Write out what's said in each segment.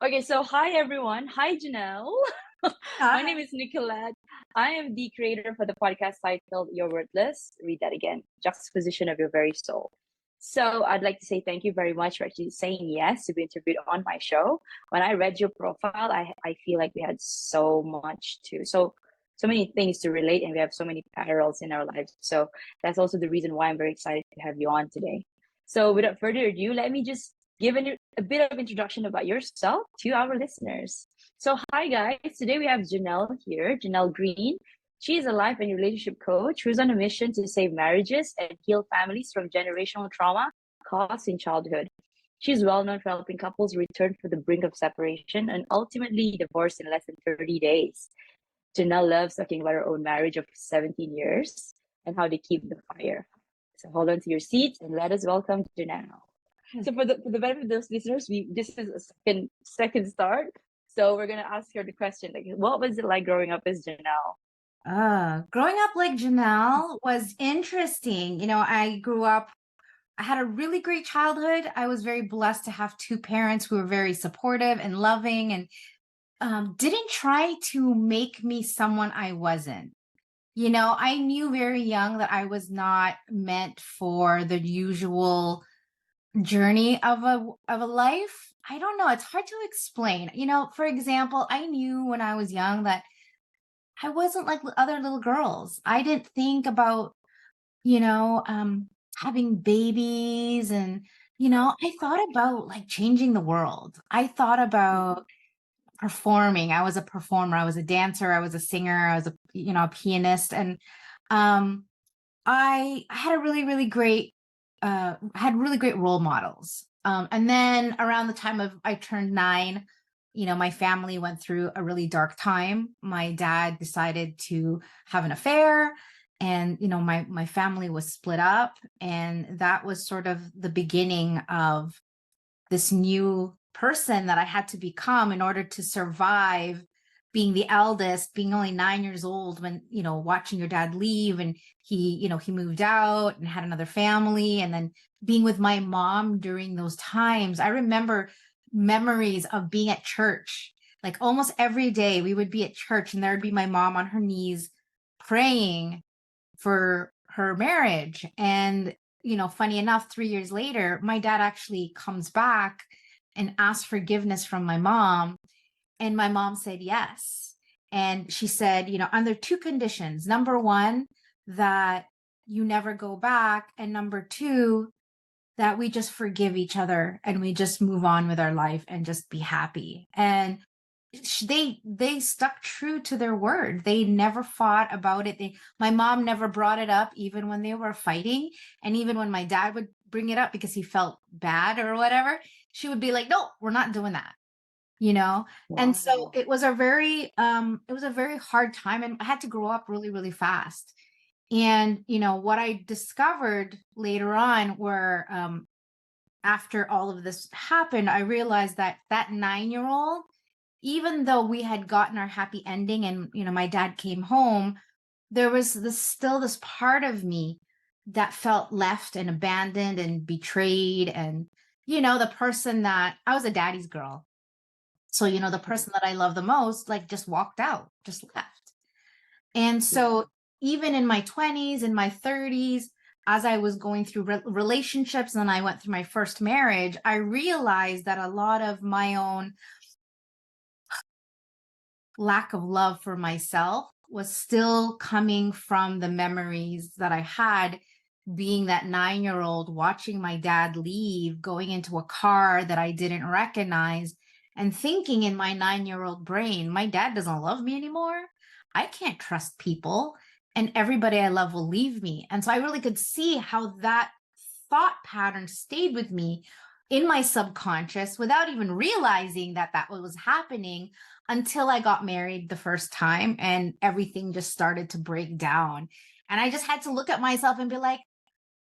Okay, so hi everyone. Hi Janelle. My name Hi. is Nicolette. I am the creator for the podcast titled You're Worthless. Read that again. Juxtaposition of your very soul. So I'd like to say thank you very much for actually saying yes to be interviewed on my show. When I read your profile, I feel like we had so many things to relate and we have so many parallels in our lives. So that's also the reason why I'm very excited to have you on today. So without further ado, let me just give a bit of introduction about yourself to our listeners. So, hi guys. Today we have Jeanell here, Jeanell Greene. She is a life and relationship coach who's on a mission to save marriages and heal families from generational trauma caused in childhood. She's well known for helping couples return from the brink of separation and ultimately divorce in less than 30 days. Jeanell loves talking about her own marriage of 17 years and how they keep the fire. So hold on to your seats and let us welcome Jeanell. So for the benefit of those listeners, we this is a second start. So we're gonna ask her the question like, what was it like growing up as Jeanell? Growing up like Jeanell was interesting. I had a really great childhood. I was very blessed to have two parents who were very supportive and loving and didn't try to make me someone I wasn't. I knew very young that I was not meant for the usual journey of a life. I don't know. It's hard to explain. For example, I knew when I was young that I wasn't like other little girls. I didn't think about, you know, um, having babies and, I thought about like changing the world. I thought about performing. I was a performer. I was a dancer. I was a singer. I was a pianist. And um, I had a really, really great, had really great role models. And then around the time of I turned 9, my family went through a really dark time. My dad decided to have an affair, and my family was split up, and that was sort of the beginning of this new person that I had to become in order to survive being the eldest, being only 9 years old when, watching your dad leave, and he moved out and had another family, and then being with my mom during those times. I remember memories of being at church. Like almost every day we would be at church and there would be my mom on her knees praying for her marriage. And, funny enough, 3 years later, my dad actually comes back and asks forgiveness from my mom. And my mom said yes. And she said, under two conditions. Number one, that you never go back. And number two, that we just forgive each other and we just move on with our life and just be happy. And they stuck true to their word. They never fought about it. My mom never brought it up even when they were fighting, and even when my dad would bring it up because he felt bad or whatever, she would be like, no, we're not doing that, you know. And so Wow. it was a very hard time, and I had to grow up really, really fast. And what I discovered later on were, after all of this happened, I realized that that 9-year old, even though we had gotten our happy ending and my dad came home, there was this part of me that felt left and abandoned and betrayed. And the person that I was, a daddy's girl, so the person that I love the most, like, just walked out, just left. And Yeah. so even in my 20s and my 30s, as I was going through relationships and I went through my first marriage, I realized that a lot of my own lack of love for myself was still coming from the memories that I had, being that 9-year old, watching my dad leave, going into a car that I didn't recognize, and thinking in my 9-year old brain, my dad doesn't love me anymore. I can't trust people, and everybody I love will leave me. And so I really could see how that thought pattern stayed with me in my subconscious without even realizing that that was happening, until I got married the first time and everything just started to break down. And I just had to look at myself and be like,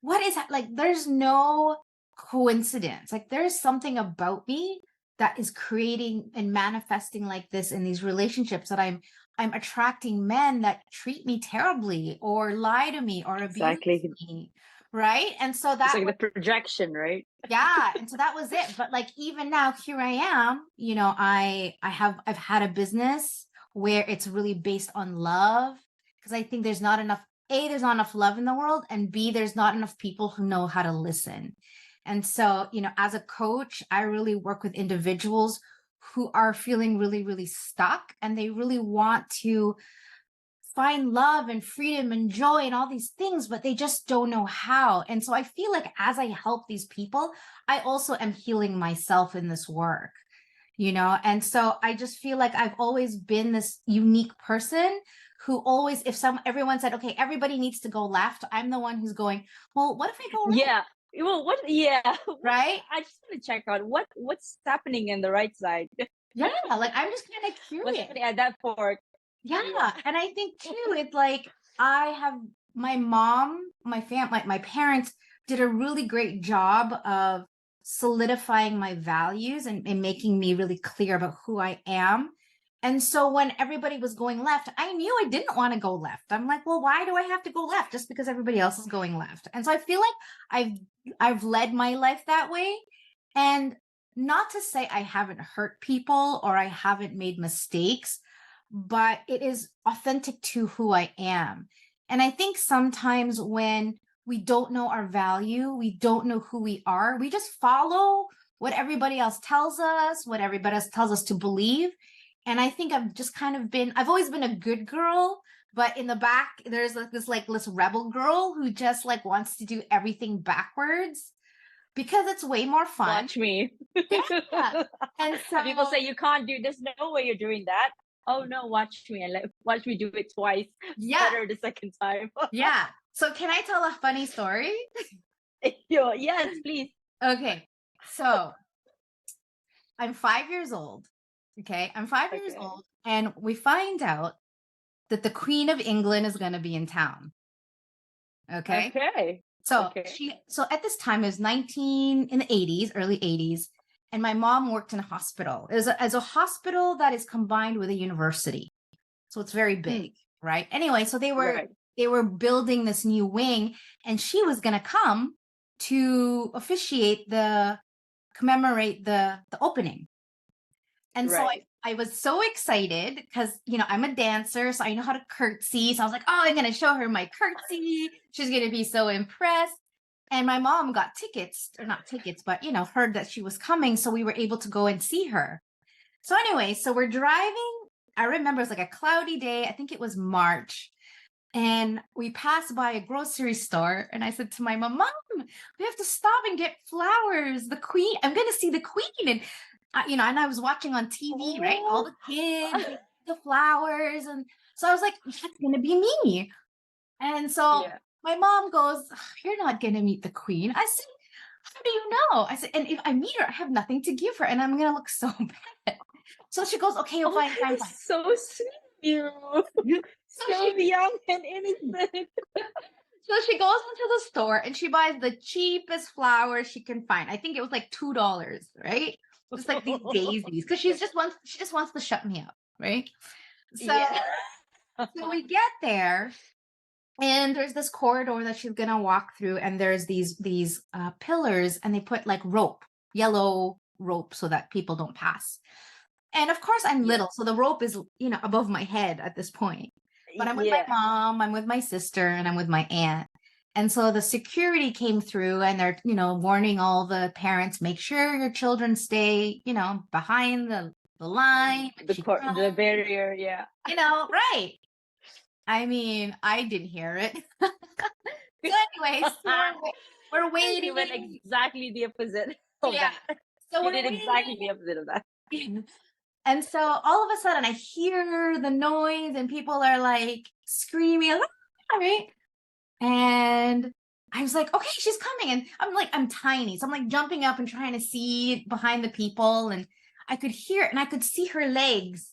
what is that? Like, there's no coincidence. Like, there's something about me that is creating and manifesting like this in these relationships, that I'm attracting men that treat me terribly or lie to me or abuse Exactly. me. right? And so It's that like was, the projection, right? yeah, and so that was it. But like even now, here I am, you know, I've had a business where it's really based on love, because I think there's not enough, A, there's not enough love in the world, and B, there's not enough people who know how to listen. And so, you know, as a coach, I really work with individuals who are feeling really, really stuck, and they really want to find love and freedom and joy and all these things, but they just don't know how. And so I feel like as I help these people, I also am healing myself in this work, you know? And so I just feel like I've always been this unique person who always, if everyone said, okay, everybody needs to go left, I'm the one who's going, well, what if I go right? Yeah. Well, what? Yeah. Right? I just want to check out what's happening in the right side. Yeah. Like I'm just kind of What's curious. happening at that fork? Yeah. Yeah. And I think too, it's like I have my mom, my parents did a really great job of solidifying my values and making me really clear about who I am. And so when everybody was going left, I knew I didn't want to go left. I'm like, well, why do I have to go left just because everybody else is going left? And so I feel like I've led my life that way. And not to say I haven't hurt people or I haven't made mistakes, but it is authentic to who I am. And I think sometimes when we don't know our value, we don't know who we are, we just follow what everybody else tells us, what everybody else tells us to believe. And I think I've always been a good girl, but in the back, there's this rebel girl who just like wants to do everything backwards because it's way more fun. Watch me. Yeah. And so People say you can't do. There's no way you're doing that. Oh no, watch me and watch me do it twice. yeah, Better the second time. yeah. So can I tell a funny story? Yo, yes, please. Okay. So I'm 5 years old. Okay. I'm 5 years Okay. old. And we find out that the Queen of England is going to be in town. Okay. Okay. So Okay. so at this time, it was 19 in the 80s, early 80s. And my mom worked in a hospital. It was as a hospital that is combined with a university. So it's very big, right? Anyway, so Right. they were building this new wing, and she was going to come to commemorate the opening. And so Right. I was so excited because, you know, I'm a dancer, so I know how to curtsy. So I was like, oh, I'm going to show her my curtsy. She's going to be so impressed. And my mom got tickets, or not tickets, but, you know, heard that she was coming. So we were able to go and see her. So anyway, so we're driving. I remember it was like a cloudy day. I think it was March. And we passed by a grocery store. And I said to my mom, we have to stop and get flowers. The Queen, I'm going to see the Queen. And, you know, and I was watching on TV, right? All the kids, the flowers. And so I was like, that's going to be me. And so Yeah. my mom goes, you're not going to meet the Queen. I said, how do you know? I said, and if I meet her, I have nothing to give her and I'm going to look so bad. So she goes, okay, Oh, fine, fine, that is fine. so sweet. You So so young and innocent. so she goes into the store and she buys the cheapest flowers she can find. I think it was like $2, right? Just like these daisies, because she just wants to shut me up, right? So Yeah. so we get there, and there's this corridor that she's gonna walk through, and there's these pillars, and they put like yellow rope, so that people don't pass. And of course, I'm Yeah. little, so the rope is, you know, above my head at this point. But I'm with my Yeah. mom, I'm with my sister, and I'm with my aunt. And so the security came through, and they're, you know, warning all the parents, make sure your children stay, you know, behind the line. The barrier. Yeah. You know, right. I mean, I didn't hear it. So anyway, so we're You went waiting. exactly the opposite of Yeah. that. So You we're did exactly waiting. the opposite of that. And so all of a sudden I hear the noise and people are like screaming, "Ah!" right? And I was like, okay, she's coming. And I'm tiny. So I'm like jumping up and trying to see behind the people. And I could hear it and I could see her legs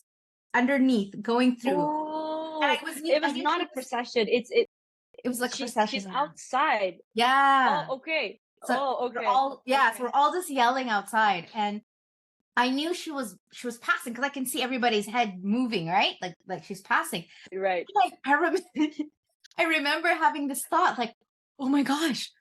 underneath going through. And Oh, I it was knew not she a was, procession. it was like a She's procession. outside. Yeah. Oh, okay. So Oh, we're okay. all, yeah. So Okay. we're all just yelling outside. And I knew she was passing because I can see everybody's head moving, right? Like she's passing. Right. Like I remember, I remember having this thought, like, oh my gosh,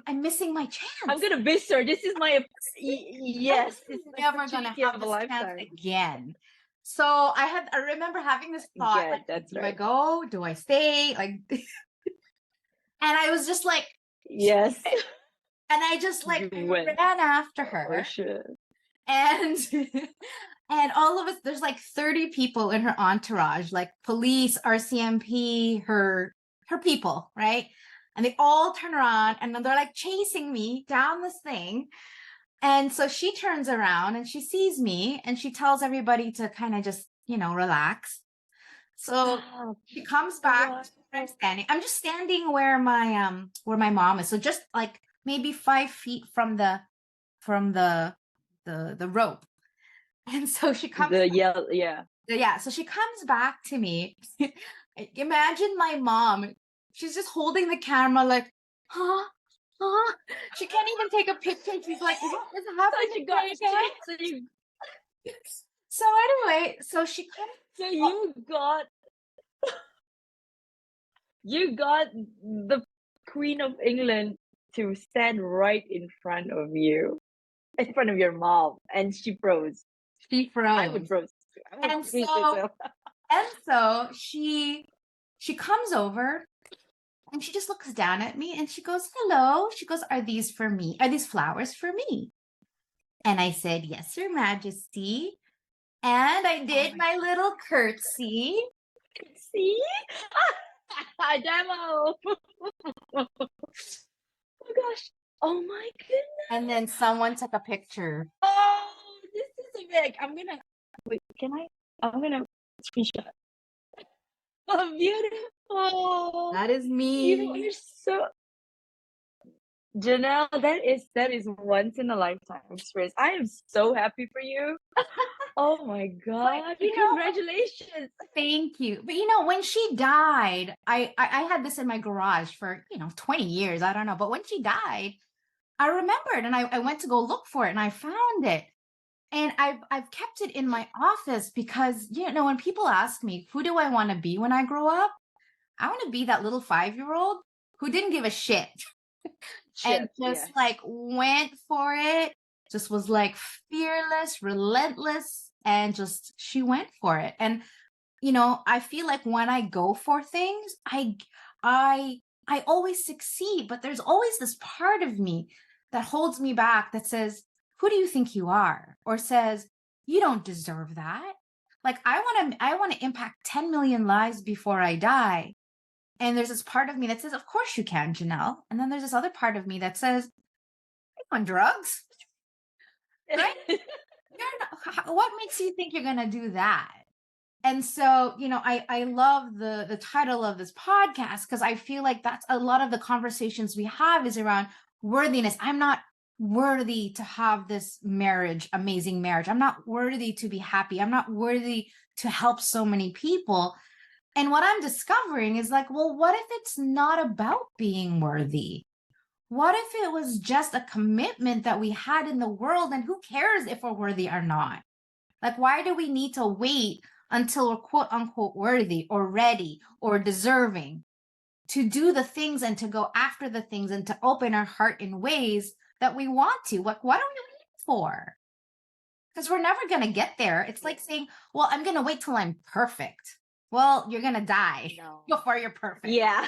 I'm missing my chance. I'm gonna miss her. This is my yes. I'm It's the never gonna opportunity have of a this chance lifetime. again. So I remember having this thought, Good, like, that's do I right. go? Do I stay? Like, and I was just like, Yes, and I just like you I win ran after for her, sure. and and all of us, there's like 30 people in her entourage, like police, RCMP, her people, right? And they all turn around and then they're like chasing me down this thing. And so she turns around and she sees me and she tells everybody to kind of just, relax. So Stop. she comes back to where I'm standing. I'm just standing where my mom is. So just like maybe 5 feet from the rope. And so she comes, The yell, yeah. yeah. So she comes back to me. Imagine my mom. She's just holding the camera, like, huh, huh. She can't even take a picture. She's like, what is So happening you got right now? so you So anyway, so she comes. so you got the Queen of England to stand right in front of you, in front of your mom, and she froze. She I would froze. froze too. I would And freeze as so well. and so she comes over and she just looks down at me and she goes, hello. She goes, are these for me? Are these flowers for me? And I said, yes, Your Majesty. And I did my little curtsy. See? Demo. Oh gosh. Oh my goodness. And then someone took a picture. Oh, this is a big. I'm gonna wait. Can I? I'm gonna screenshot. Oh, beautiful. That is You me. are so Jeanell. That is once in a lifetime experience. I am so happy for you. Oh my god! Congratulations. Thank you. But when she died, I had this in my garage for 20 years. I don't know. But when she died, I remembered and I went to go look for it and I found it. And I've kept it in my office because when people ask me, who do I want to be when I grow up? I want to be that little 5-year-old who didn't give a shit and Shit. just Yes. like went for it, just was like fearless, relentless, and just she went for it. And I feel like when I go for things, I always succeed, but there's always this part of me that holds me back that says, who do you think you are? Or says, you don't deserve that. Like I want to impact 10 million lives before I die. And there's this part of me that says, of course you can, Jeanell. And then there's this other part of me that says, on drugs, right? What makes you think you're going to do that? And so, I love the title of this podcast because I feel like that's a lot of the conversations we have is around worthiness. I'm not worthy to have this amazing marriage. I'm not worthy to be happy. I'm not worthy to help so many people. And what I'm discovering is like, well, what if it's not about being worthy? What if it was just a commitment that we had in the world? And who cares if we're worthy or not? Like, why do we need to wait until we're quote unquote worthy or ready or deserving to do the things and to go after the things and to open our heart in ways that we want to? Like, what are we waiting for? Because we're never going to get there. It's like saying, well, I'm going to wait till I'm perfect. Well, you're going to die before you're perfect. Yeah.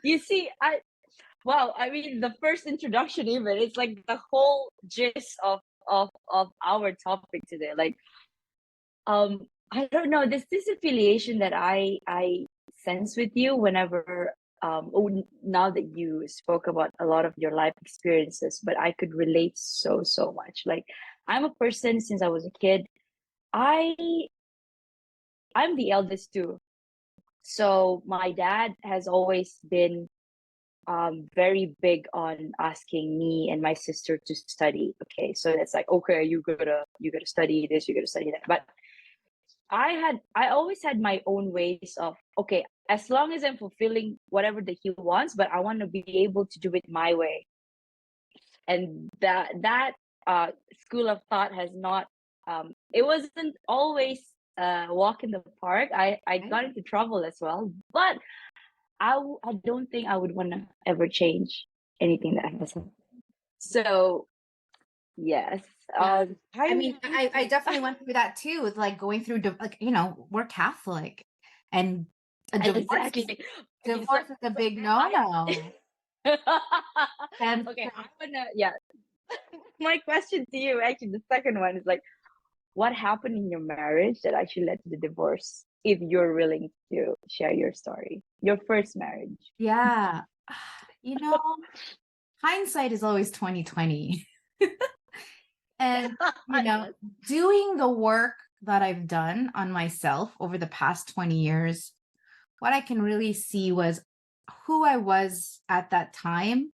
You see, I mean, the first introduction, even it's like the whole gist of our topic today. Like, I don't know, this affiliation that I sense with you whenever now that you spoke about a lot of your life experiences, but I could relate so much. Like, I'm a person since I was a kid. I I'm the eldest too. So my dad has always been very big on asking me and my sister to study. Okay, so that's like, okay, you gotta study this, you gotta study that. But I always had my own ways of, okay, as long as I'm fulfilling whatever that he wants, but I want to be able to do it my way. And that school of thought has not it wasn't always walk in the park. I got into trouble as well, but I don't think I would want to ever change anything that has happened. So yes, Yeah. I I mean, I definitely went through that too, with like going through like, we're Catholic, and a exactly. Okay, so divorce is a big I no-no. And okay, I wanna yeah. My question to you, actually, the second one is like, what happened in your marriage that actually led to the divorce? If you're willing to share your story, your first marriage. yeah, you know, hindsight is always 2020. And, Yes. doing the work that I've done on myself over the past 20 years, what I can really see was who I was at that time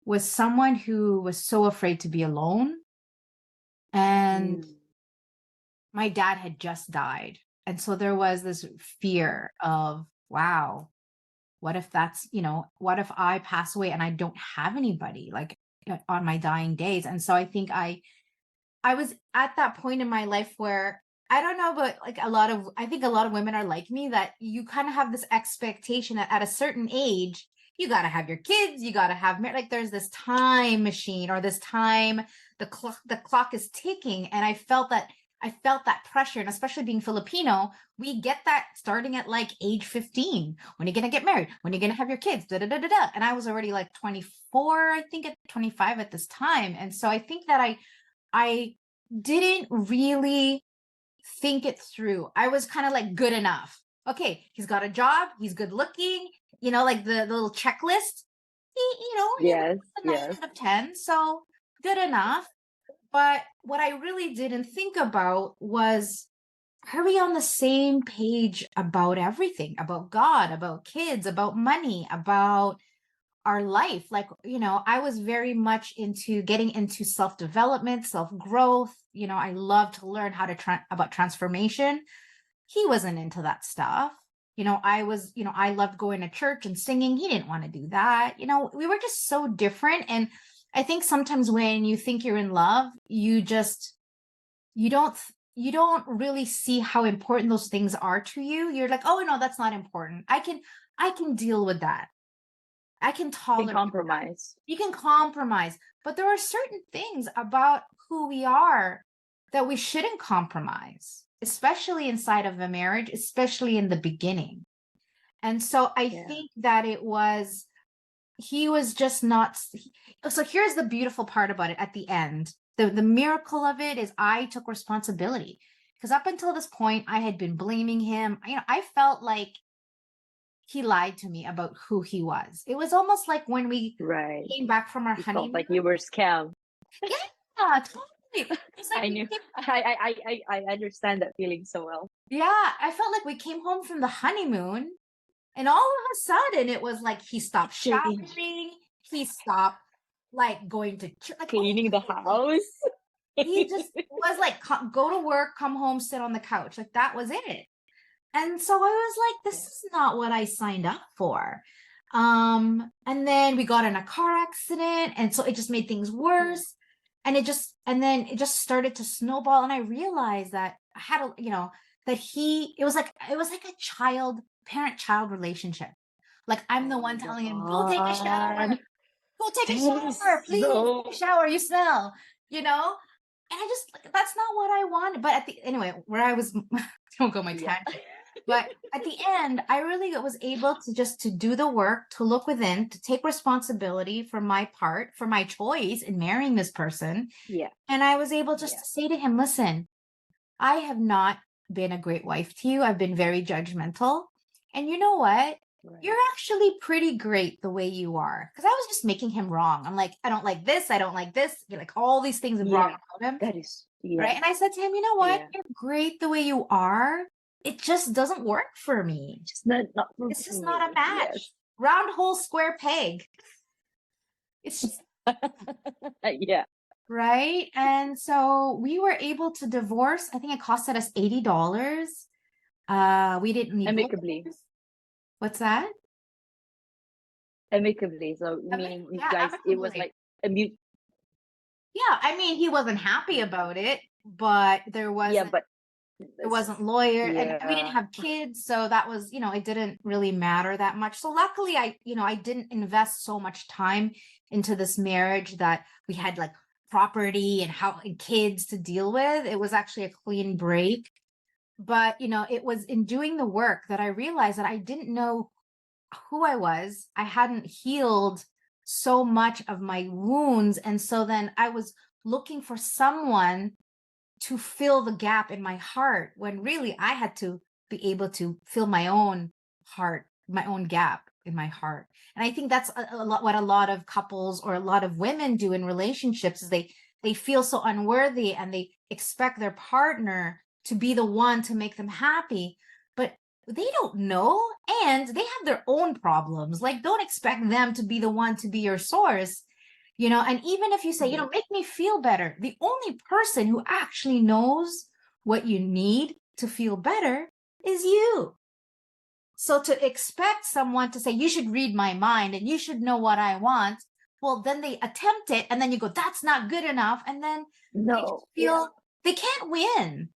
was someone who was so afraid to be alone. And Mm, my dad had just died. And so there was this fear of, wow, what if what if I pass away and I don't have anybody like on my dying days? And so I think I was at that point in my life where I don't know, but like I think a lot of women are like me, that you kind of have this expectation that at a certain age, you got to have your kids, you got to have, like, there's this time machine, or this time, the clock is ticking. And I felt that pressure. And especially being Filipino, we get that starting at like age 15. When are you going to get married? When are you going to have your kids? Da, da, da, da, da. And I was already like 24, I think, at 25 at this time. And so I think that I didn't really think it through. I was kind of like, good enough. Okay, he's got a job, he's good looking, like the little checklist. He was yes, a 9 yes. out of 10, so good enough. But what I really didn't think about was, are we on the same page about everything? About God, about kids, about money, about our life? Like, I was very much into getting into self-development, self-growth. I love to learn how to about transformation. He wasn't into that stuff. I loved going to church and singing. He didn't want to do that. We were just so different. And I think sometimes when you think you're in love, you don't really see how important those things are to you. You're like, oh no, that's not important. I can deal with that. I can Can tolerate that. compromise. You can compromise, but there are certain things about who we are that we shouldn't compromise, especially inside of a marriage, especially in the beginning. And so I Yeah. think that he was just not. So here's the beautiful part about it at the end. The miracle of it is I took responsibility, because up until this point, I had been blaming him. I felt like he lied to me about who he was. It was almost like when we Right. came back from our You felt honeymoon. like you were scammed. Yeah, totally. It's like I we knew. came, I understand that feeling so well. yeah, I felt like we came home from the honeymoon, and all of a sudden it was like he stopped Change. showering, he stopped like going to church, like all Cleaning the these things. house. He just was like, go to work, come home, sit on the couch. Like that was it. And so I was like, this Yeah. is not what I signed up for. And then we got in a car accident, and so it just made things worse. And then it just started to snowball. And I realized that I had that it was like a parent-child relationship. Like I'm the Oh my one telling him, go take a God. shower, go take a That is shower, please take a so shower, you smell, you know? And I just, like, that's not what I wanted. But anyway, where I was, don't go my yeah. tangent. But at the end, I really was able to do the work, to look within, to take responsibility for my part, for my choice in marrying this person. Yeah. And I was able just Yeah. to say to him, listen, I have not been a great wife to you. I've been very judgmental. And you know what? You're Right. actually pretty great the way you are. Because I was just making him wrong. I'm like, I don't like this. I don't like this. Like all these things wrong Yeah. about him. That is Right. yeah. And I said to him, you know what? Yeah. You're great the way you are. It just doesn't work for me. Just not for It's just not a me. match. Yes. Round hole, square peg. It's just Yeah. right. And so we were able to divorce. I think it costed us $80. We didn't need Amicably. lawyers. What's that? Amicably. So meaning you Yeah, guys, it was amicably. like a mute. Yeah, I mean, he wasn't happy about it, but there Yeah, wasn't but It wasn't lawyer, and we didn't Yeah. have kids, so that was, it didn't really matter that much. So luckily I didn't invest so much time into this marriage that we had like property and kids to deal with. It was actually a clean break. But, it was in doing the work that I realized that I didn't know who I was. I hadn't healed so much of my wounds. And so then I was looking for someone to fill the gap in my heart when really I had to be able to fill my own heart, my own gap in my heart. And I think that's a lot what a lot of couples or a lot of women do in relationships is they feel so unworthy and they expect their partner to be the one to make them happy, but they don't know and they have their own problems. Like, don't expect them to be the one to be your source. And even if you say, make me feel better, the only person who actually knows what you need to feel better is you. So to expect someone to say, you should read my mind and you should know what I want, well, then they attempt it and then you go, that's not good enough. And then they just feel they can't win.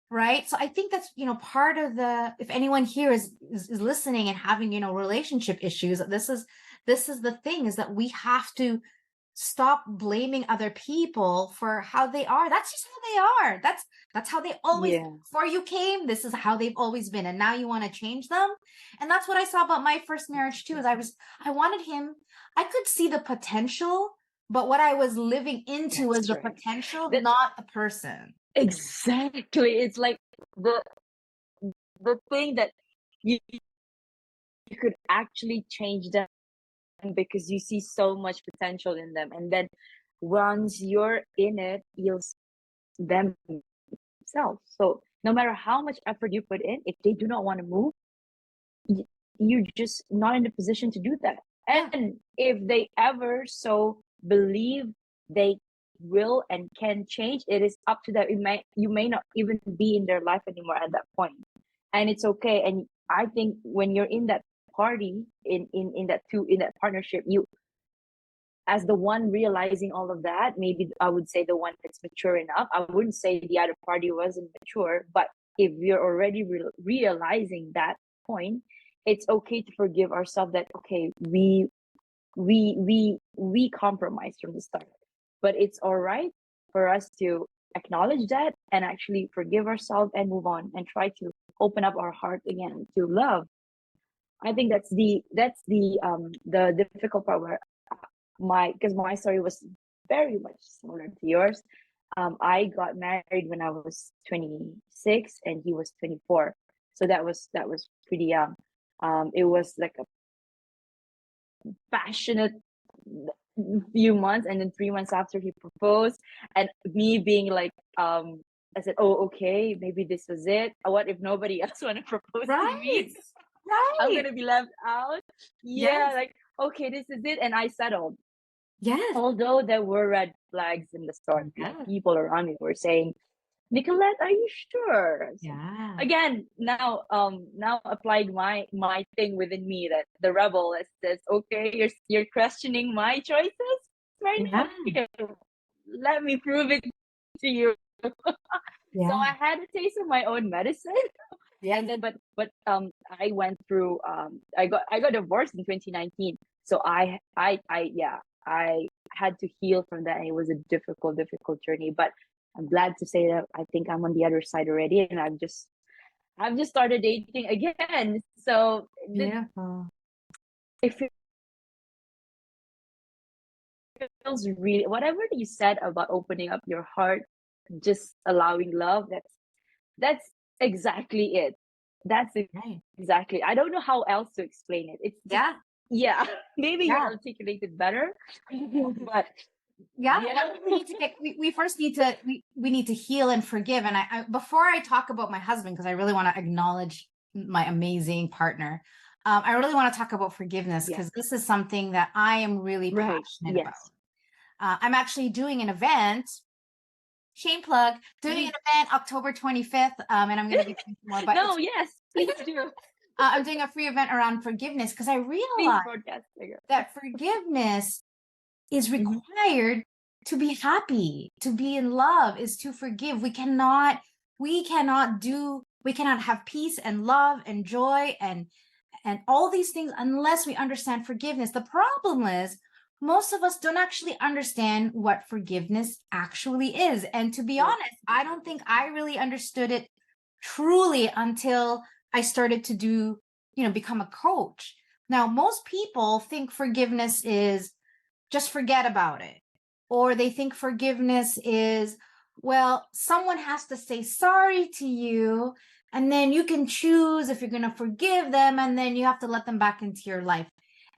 Right. So I think that's, part of if anyone here is listening and having, relationship issues, this is the thing is that we have to stop blaming other people for how they are. That's just how they are. That's how they always, before you came, this is how they've always been. And now you want to change them. And that's what I saw about my first marriage too, is I wanted him, I could see the potential, but what I was living into was the potential, not the person. Exactly. It's like the thing that you could actually change them because you see so much potential in them, and then once you're in it, you'll see themselves. So no matter how much effort you put in, if they do not want to move, you're just not in a position to do that. And if they ever so believe they will and can change, it is up to them. You may not even be in their life anymore at that point, and it's okay. And I think when you're in that party, in that partnership, you, as the one realizing all of that, maybe I would say the one that's mature enough. I wouldn't say the other party wasn't mature, but if you're already realizing that point, it's okay to forgive ourselves that, okay, we compromised from the start, but it's all right for us to acknowledge that and actually forgive ourselves and move on and try to open up our heart again to love. I think that's the difficult part where because my story was very much similar to yours. I got married when I was 26 and he was 24, so that was pretty young. It was like a passionate few months, and then 3 months after he proposed, and me being like, I said, oh, okay, maybe this was it. What if nobody else want to propose to me? I'm gonna be left out. Like, okay, this is it. And I settled. Although there were red flags in the start, like people around me were saying, Nicolette, are you sure? Again, now applied my thing within me, that the rebel that says, okay, you're questioning my choices right now. Let me prove it to you. So I had a taste of my own medicine. And then but I went through I got divorced in 2019. So I had to heal from that, and it was a difficult journey, but I'm glad to say that I think I'm on the other side already, and I've just started dating again. So it feels really, whatever you said about opening up your heart, just allowing love, that's exactly it. That's exactly. I don't know how else to explain it. It's just, maybe you articulate it better, but we first need to we need to heal and forgive. And I before I talk about my husband, because I really want to acknowledge my amazing partner, I really want to talk about forgiveness, because this is something that I am really passionate about. I'm actually doing an event, shame plug, doing an event October 25th, and I'm going to be more about no, yes, please do. I'm doing a free event around forgiveness, because I realize that forgiveness is required to be happy, to be in love, is to forgive. We cannot we cannot have peace and love and joy and all these things unless we understand forgiveness. The problem is most of us don't actually understand what forgiveness actually is. And to be honest, I don't think I really understood it truly until I started to become a coach. Now, most people think forgiveness is just forget about it. Or they think forgiveness is, well, someone has to say sorry to you, and then you can choose if you're going to forgive them, and then you have to let them back into your life.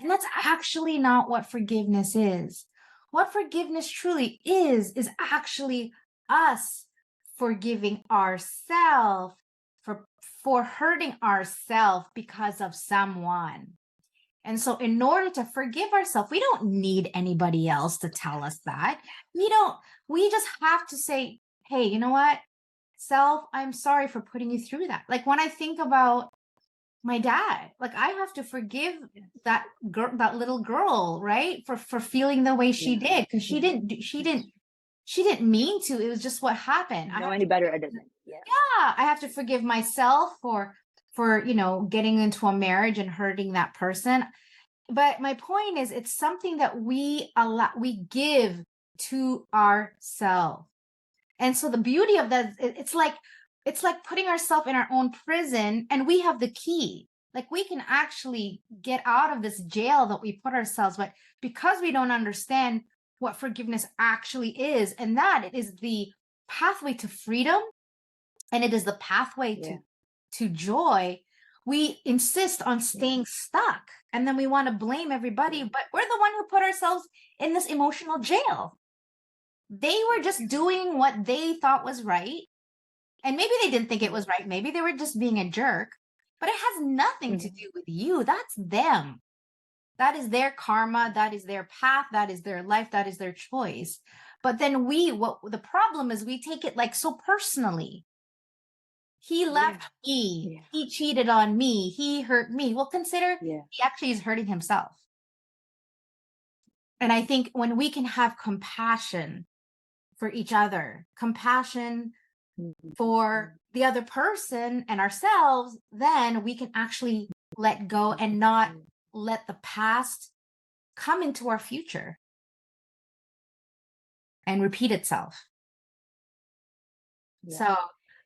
And that's actually not what forgiveness is. What forgiveness truly is actually us forgiving ourselves for hurting ourselves because of someone. And so in order to forgive ourselves, we don't need anybody else to tell us that. We just have to say, hey, you know what? Self, I'm sorry for putting you through that. Like when I think about my dad, like I have to forgive that girl, that little girl, right? For feeling the way she did, because she didn't mean to. It was just what happened. Know any better other than I have to forgive myself for getting into a marriage and hurting that person. But my point is, it's something that we give to ourselves. And so the beauty of that, it's like putting ourselves in our own prison, and we have the key. Like we can actually get out of this jail that we put ourselves, but because we don't understand what forgiveness actually is, and that it is the pathway to freedom, and it is the pathway to joy, we insist on staying stuck. And then we want to blame everybody, but we're the one who put ourselves in this emotional jail. They were just doing what they thought was right. And maybe they didn't think it was right. Maybe they were just being a jerk, but it has nothing to do with you. That's them. That is their karma. That is their path. That is their life. That is their choice. But then the problem is we take it like so personally. He left me. He cheated on me. He hurt me. Well, consider he actually is hurting himself. And I think when we can have compassion for each other, compassion for the other person and ourselves, then we can actually let go and not let the past come into our future and repeat itself. So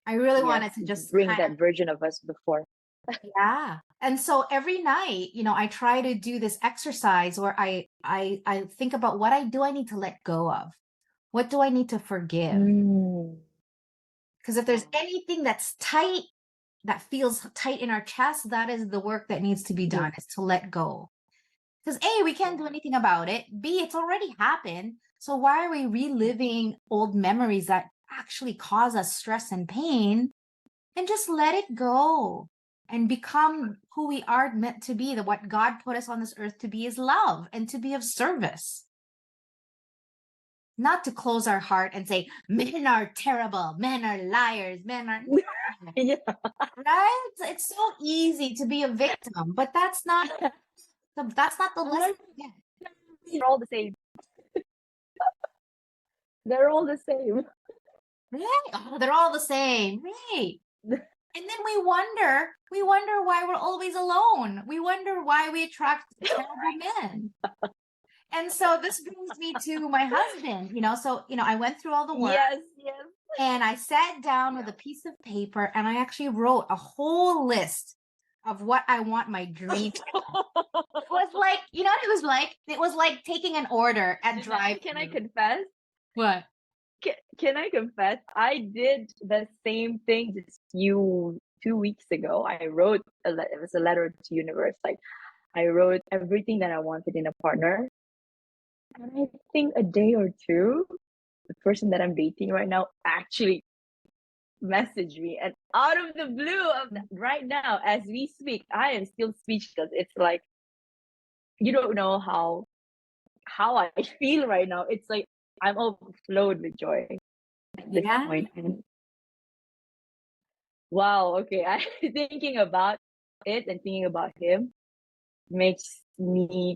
I really wanted to just bring that version of us before. And so every night, I try to do this exercise where I think about what I need to let go of. What do I need to forgive? Because if there's anything that's tight, that feels tight in our chest, that is the work that needs to be done, is to let go. Because A, we can't do anything about it. B, it's already happened. So why are we reliving old memories that actually cause us stress and pain? And just let it go and become who we are meant to be. That what God put us on this earth to be is love and to be of service. Not to close our heart and say, men are terrible, men are liars, men are... Right? It's so easy to be a victim, but that's not the lesson. They're all the same. They're all the same. Right? Oh, they're all the same. Right. And then we wonder why we're always alone. We wonder why we attract terrible men. And so this brings me to my husband, so, I went through all the work. Yes. And I sat down with a piece of paper and I actually wrote a whole list of what I want my dream to be. It was like, what it was like? It was like taking an order at drive. Can I confess? What? Can I confess? I did the same thing just 2 weeks ago. I wrote it was a letter to universe. Like I wrote everything that I wanted in a partner. And I think a day or two, the person that I'm dating right now actually messaged me, and out of the blue right now, as we speak, I am still speechless. It's like, you don't know how I feel right now. It's like I'm overflowed with joy at this point. And wow, okay. I thinking about it and thinking about him makes me,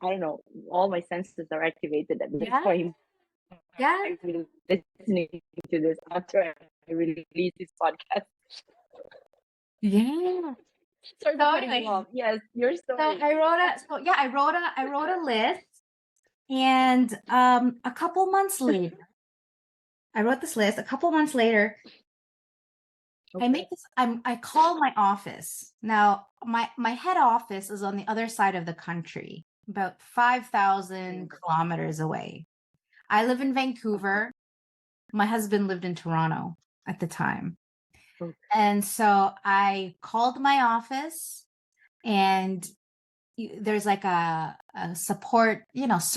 I don't know, all my senses are activated at this point. I'm really listening to this after release this podcast. Yeah. Sorry So for cutting you anyway, off. Yes, your so story. I wrote a list, and a couple months later, I wrote this list. A couple months later, Okay. I call my office. Now, my head office is on the other side of the country, about 5,000 kilometers away. I live in Vancouver. My husband lived in Toronto at the time. Okay. And so I called my office, and there's like a support,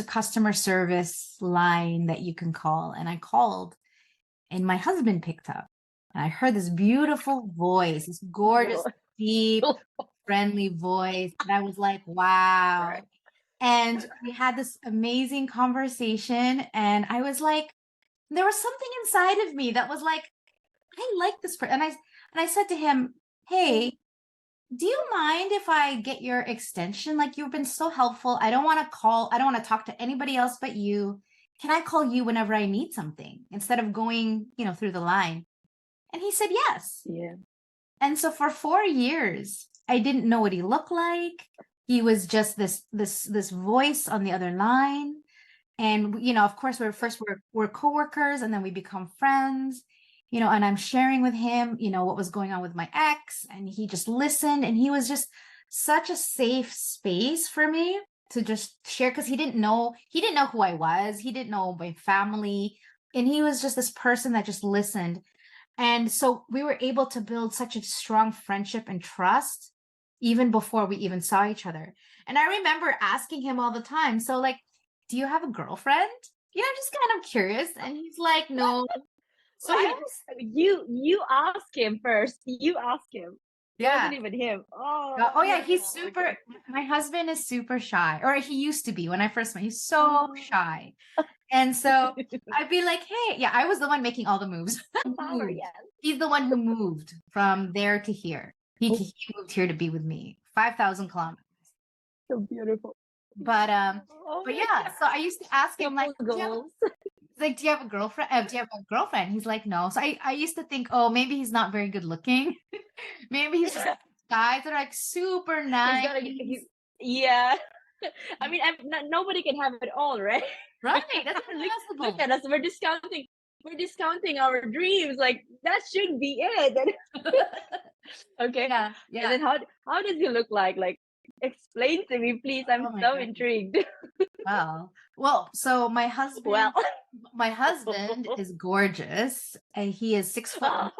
customer service line that you can call. And I called, and my husband picked up. And I heard this beautiful voice, this gorgeous, deep, friendly voice. And I was like, wow. Right. And we had this amazing conversation. And I was like, there was something inside of me that was like, I like this person. And I said to him, hey, do you mind if I get your extension? Like, you've been so helpful. I don't want to talk to anybody else but you. Can I call you whenever I need something instead of going, through the line? And he said yes. Yeah. And so for 4 years, I didn't know what he looked like. He was just this voice on the other line. And, of course, we're coworkers, and then we become friends, and I'm sharing with him, what was going on with my ex, and he just listened, and he was just such a safe space for me to just share, because he didn't know who I was. He didn't know my family. And he was just this person that just listened. And so we were able to build such a strong friendship and trust even before we even saw each other. And I remember asking him all the time, so like, do you have a girlfriend? Just kind of curious. And he's like, no. So You ask him first. You ask him. It yeah. wasn't even him. Oh yeah, he's super. Okay. My husband is super shy, or he used to be when I first met. He's so shy. And so I'd be like, hey, yeah, I was the one making all the moves. Power, yes. He's the one who moved from there to here. He moved here to be with me, 5,000 kilometers. So beautiful. But yeah, so I used to ask him, like, do you have a girlfriend? Do you have a girlfriend? He's like, no. So I used to think, oh, maybe he's not very good looking. Maybe he's just guys that are like super nice. Yeah. I mean, nobody can have it all, right? Right. That's impossible. Look at us. We're discounting our dreams. Like, that should be it. Okay. Yeah. And then how does he look like? Like, explain to me, please. I'm so intrigued. Well, so my husband is gorgeous. And he is 6'1".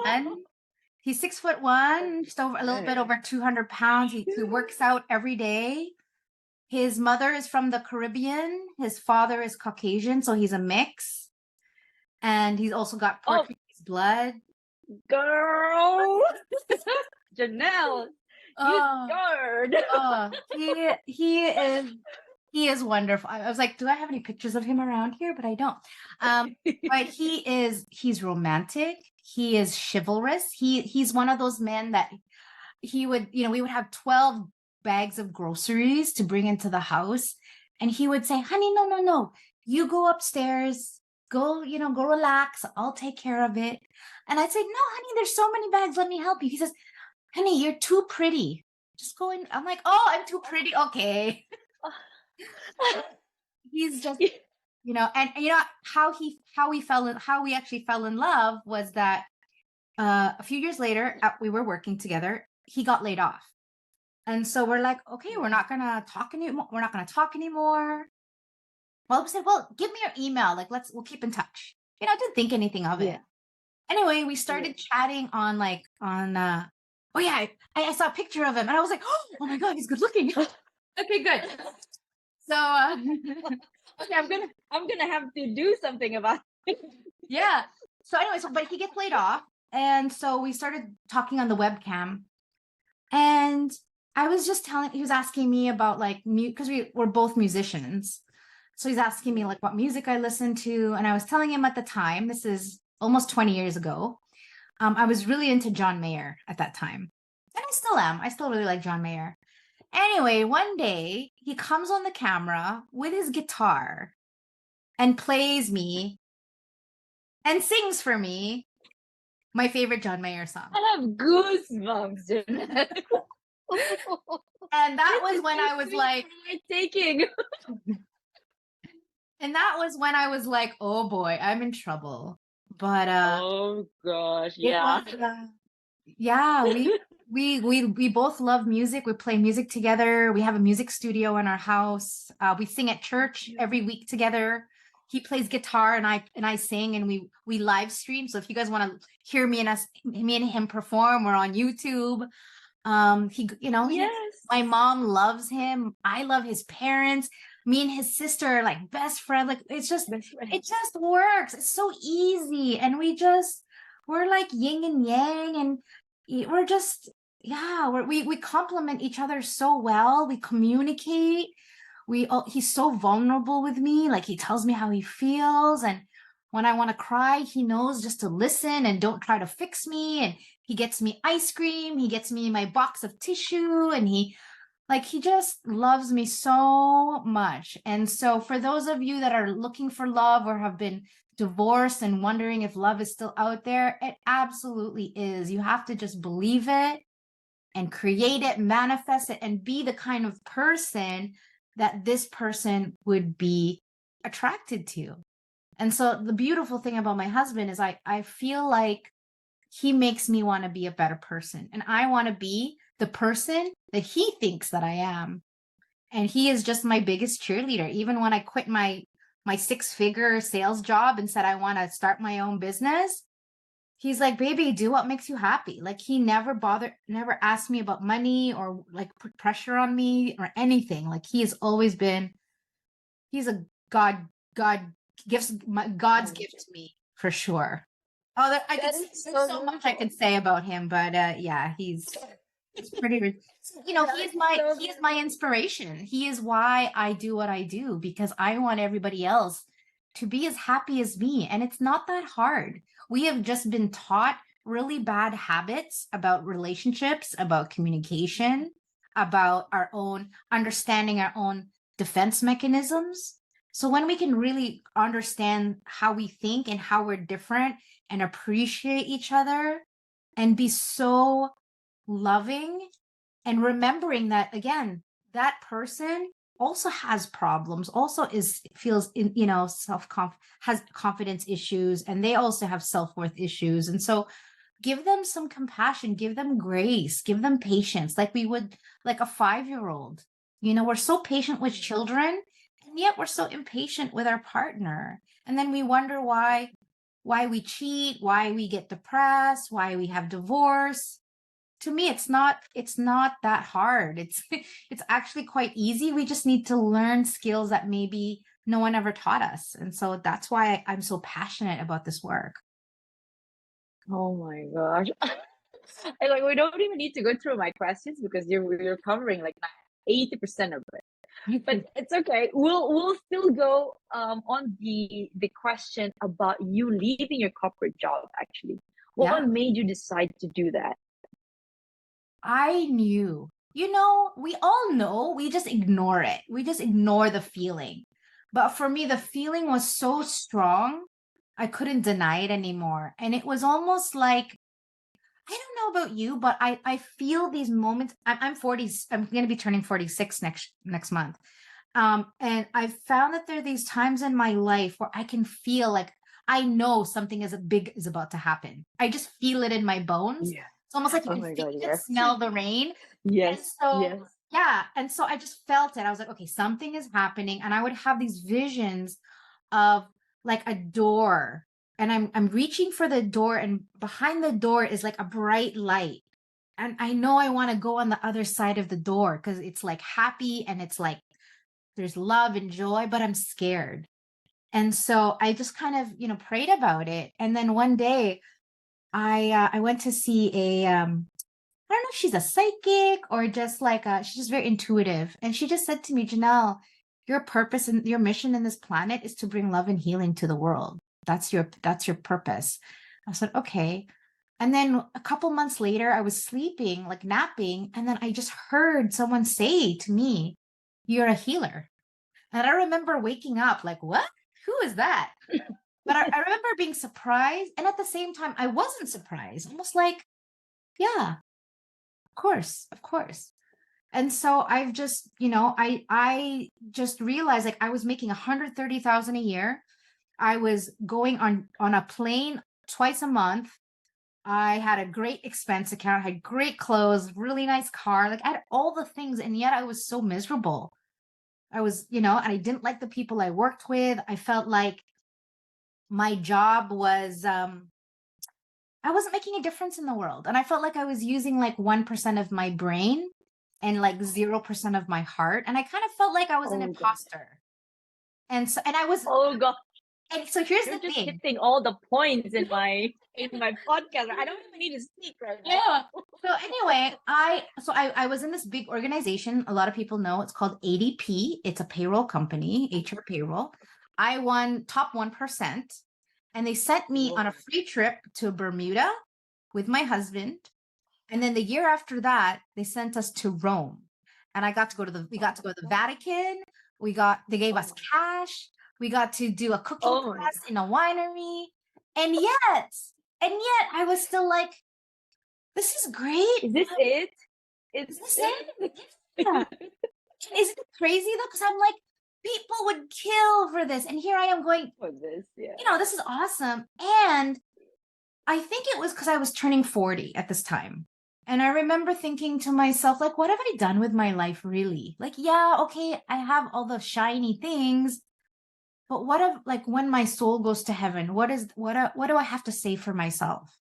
He's 6'1", just over a little bit over 200 pounds. He works out every day. His mother is from the Caribbean. His father is Caucasian, so he's a mix. And he's also got Portuguese blood. Girl, Jeanell, you scared. He is wonderful. I was like, do I have any pictures of him around here? But I don't. But he's romantic. He is chivalrous. He's one of those men that he would, we would have 12 bags of groceries to bring into the house. And he would say, honey, no. You go upstairs, go relax. I'll take care of it. And I'd say, no, honey, there's so many bags. Let me help you. He says, honey, you're too pretty. Just go in. I'm like, oh, I'm too pretty. Okay. He's just, and how we actually fell in love was that a few years later, we were working together. He got laid off. And so we're like, okay, we're not going to talk anymore. Well, we said, well, give me your email. Like, we'll keep in touch. I didn't think anything of it. Anyway, we started chatting on oh yeah, I saw a picture of him and I was like, oh my God, he's good looking. Okay, good. So, okay, I'm gonna have to do something about it. Yeah. So anyway, but he gets laid off. And so we started talking on the webcam. And I was just he was asking me about because we're both musicians. So he's asking me what music I listen to. And I was telling him at the time, this is almost 20 years ago, I was really into John Mayer at that time. And I still am. I still really like John Mayer. Anyway, one day he comes on the camera with his guitar and plays me and sings for me My favorite John Mayer song. I have goosebumps, Jeanell. And that This was is when so I was sweet. like, What am I taking? oh boy, I'm in trouble. But Oh gosh, it yeah. was yeah, we both love music. We play music together. We have a music studio in our house. We sing at church every week together. He plays guitar and I sing, and we live stream. So if you guys want to hear me and him perform, we're on YouTube. He, Yes. my mom loves him. I love his parents. Me and his sister are like best friend. Like Best friend. it just works. It's so easy. And we're like yin and yang, and we're just, yeah, we complement each other so well. We communicate. He's so vulnerable with me. Like he tells me how he feels. And when I want to cry, he knows just to listen and don't try to fix me. And he gets me ice cream. He gets me my box of tissue, and he just loves me so much. And so for those of you that are looking for love or have been divorced and wondering if love is still out there, it absolutely is. You have to just believe it and create it, manifest it, and be the kind of person that this person would be attracted to. And so the beautiful thing about my husband is I feel like he makes me want to be a better person, and I want to be the person that he thinks that I am. And he is just my biggest cheerleader. Even when I quit my 6-figure sales job and said I want to start my own business, he's like, baby, do what makes you happy. Like he never asked me about money or like put pressure on me or anything. Like he has always been, he's a God God's Oh, gift to me for sure. Oh, that is there's so so much I beautiful. could say about him, but yeah, he's pretty That is so he is my inspiration. He is why I do what I do, because I want everybody else to be as happy as me. And it's not that hard. We have just been taught really bad habits about relationships, about communication, about our own understanding our own defense mechanisms. So when we can really understand how we think and how we're different and appreciate each other and be so loving, and remembering that again, that person also has problems, also feels in, has confidence issues, and they also have self-worth issues. And so give them some compassion, give them grace, give them patience, like we would like a 5-year-old. We're so patient with children, and yet we're so impatient with our partner. And then we wonder why we cheat, why we get depressed, why we have divorce. To me, it's not that hard. It's actually quite easy. We just need to learn skills that maybe no one ever taught us. And so that's why I'm so passionate about this work. Oh my gosh. I like we don't even need to go through my questions because you're covering like 80% of it. But it's okay. We'll still go on the question about you leaving your corporate job actually. Yeah. What made you decide to do that? I knew. We all know, we just ignore it. We just ignore the feeling. But for me, the feeling was so strong, I couldn't deny it anymore. And it was almost like, I don't know about you, but I feel these moments. I'm 40. I'm going to be turning 46 next month. And I found that there are these times in my life where I can feel like I know something as big is about to happen. I just feel it in my bones. Yeah. It's almost like you Oh can my feel God, it, yes. smell the rain. And Yes, so, yes. yeah. And so I just felt it. I was like, okay, something is happening. And I would have these visions of like a door. And I'm reaching for the door, and behind the door is like a bright light. And I know I want to go on the other side of the door because it's like happy and it's like there's love and joy, but I'm scared. And so I just kind of, prayed about it. And then one day I went to see I don't know if she's a psychic or just like she's just very intuitive. And she just said to me, Jeanell, your purpose and your mission in this planet is to bring love and healing to the world. That's your purpose. I said, okay. And then a couple months later, I was sleeping, like napping, and then I just heard someone say to me, you're a healer. And I remember waking up like, what? Who is that? But I remember being surprised. And at the same time, I wasn't surprised. Almost like, yeah, of course, of course. And so I've just, I just realized like I was making 130,000 a year. I was going on a plane twice a month. I had a great expense account, had great clothes, really nice car. Like I had all the things, and yet I was so miserable. I was, and I didn't like the people I worked with. I felt like my job was I wasn't making a difference in the world. And I felt like I was using like 1% of my brain and like 0% of my heart. And I kind of felt like I was an Oh God. imposter. And so, and I was, Oh God. and so here's You're the just thing. hitting all the points in my podcast. I don't even need to speak right now. Yeah. So anyway, I was in this big organization. A lot of people know it's called ADP. It's a payroll company, HR payroll. I won top 1%, and they sent me on a free trip to Bermuda with my husband. And then the year after that, they sent us to Rome. And we got to go to the Vatican. They gave us cash. We got to do a cooking Oh my class in a winery. And yet I was still like, this is great. Is this it? Is this it? Yeah. Isn't it crazy though? Because I'm like, people would kill for this. And here I am going, for this, yeah. this is awesome. And I think it was because I was turning 40 at this time. And I remember thinking to myself, like, what have I done with my life really? Like, yeah, okay, I have all the shiny things, but what if, like, when my soul goes to heaven, what do I have to say for myself?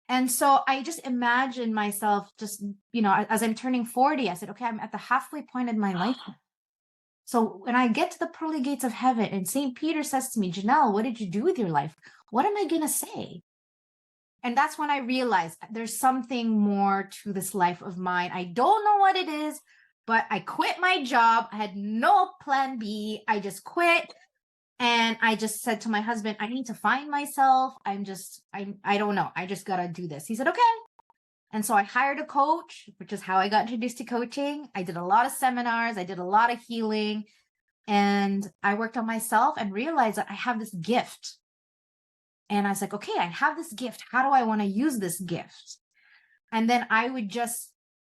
And so I just imagine myself just, as I'm turning 40, I said, okay, I'm at the halfway point in my life. So when I get to the pearly gates of heaven and St. Peter says to me, Jeanell, what did you do with your life? What am I going to say? And that's when I realized there's something more to this life of mine. I don't know what it is, but I quit my job. I had no plan B. I just quit. And I just said to my husband, I need to find myself. I don't know. I just got to do this. He said, okay. And so I hired a coach, which is how I got introduced to coaching. I did a lot of seminars. I did a lot of healing. And I worked on myself and realized that I have this gift. And I was like, okay, I have this gift. How do I want to use this gift? And then I would just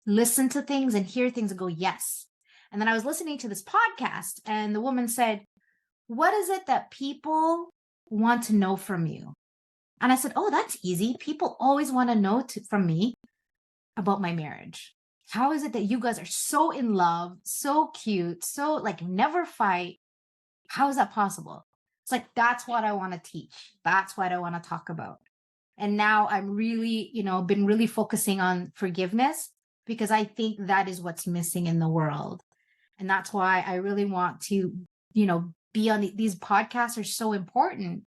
listen to things and hear things and go, yes. And then I was listening to this podcast and the woman said, what is it that people want to know from you? And I said, oh, that's easy. People always want to know from me about my marriage. How is it that you guys are so in love, so cute, so like never fight? How is that possible? It's like, that's what I want to teach. That's what I want to talk about. And now I'm really, been really focusing on forgiveness because I think that is what's missing in the world. And that's why I really want to, be on these podcasts are so important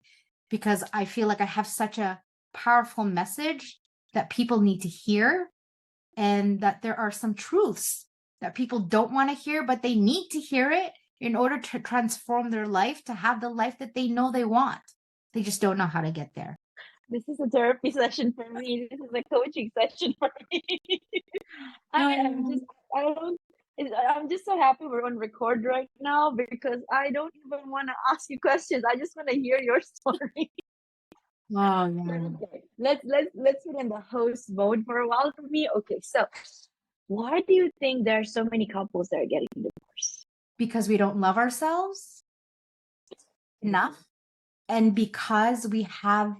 because I feel like I have such a powerful message that people need to hear and that there are some truths that people don't want to hear, but they need to hear it in order to transform their life, to have the life that they know they want. They just don't know how to get there. This is a therapy session for me. This is a coaching session for me. I'm just so happy we're on record right now because I don't even want to ask you questions. I just want to hear your story. Oh yeah. Okay. Let's put in the host mode for a while for me. Okay, so why do you think there are so many couples that are getting divorced? Because we don't love ourselves enough, and because we have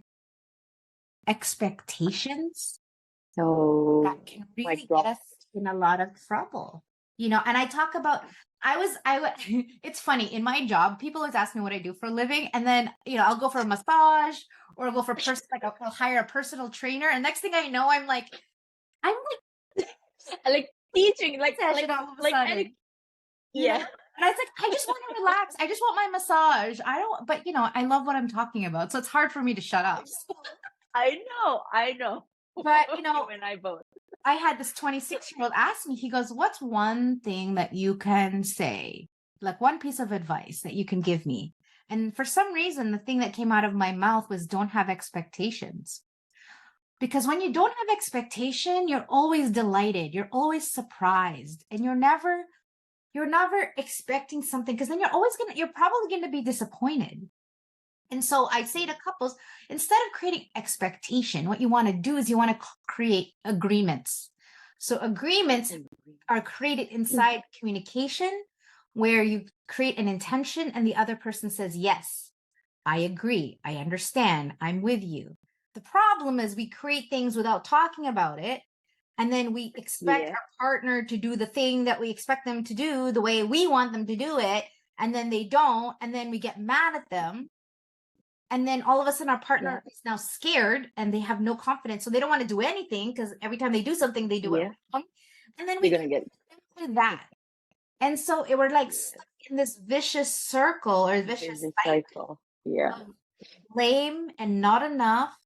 expectations that can really get us in a lot of trouble. And I talk about, it's funny, in my job, people always ask me what I do for a living. And then, I'll go for a massage or I'll go for I'll hire a personal trainer. And next thing I know, I'm like like teaching, like yeah. And I was like, I just want to relax. I just want my massage. But I love what I'm talking about. So it's hard for me to shut up. I know. But, you and I both. I had this 26-year-old ask me, he goes, what's one thing that you can say, like one piece of advice that you can give me? And for some reason, the thing that came out of my mouth was don't have expectations. Because when you don't have expectation, you're always delighted. You're always surprised. And you're never expecting something because then you're probably going to be disappointed. And so I say to couples, instead of creating expectation, what you want to do is you want to create agreements. So agreements are created inside communication, where you create an intention and the other person says, yes, I agree, I understand, I'm with you. The problem is we create things without talking about it. And then we expect our partner to do the thing that we expect them to do the way we want them to do it. And then they don't. And then we get mad at them. And then all of a sudden our partner is now scared and they have no confidence. So they don't want to do anything because every time they do something, they do it wrong. And then we You're gonna get into that. And so we're like stuck in this vicious circle or vicious cycle. Of blame and not enough.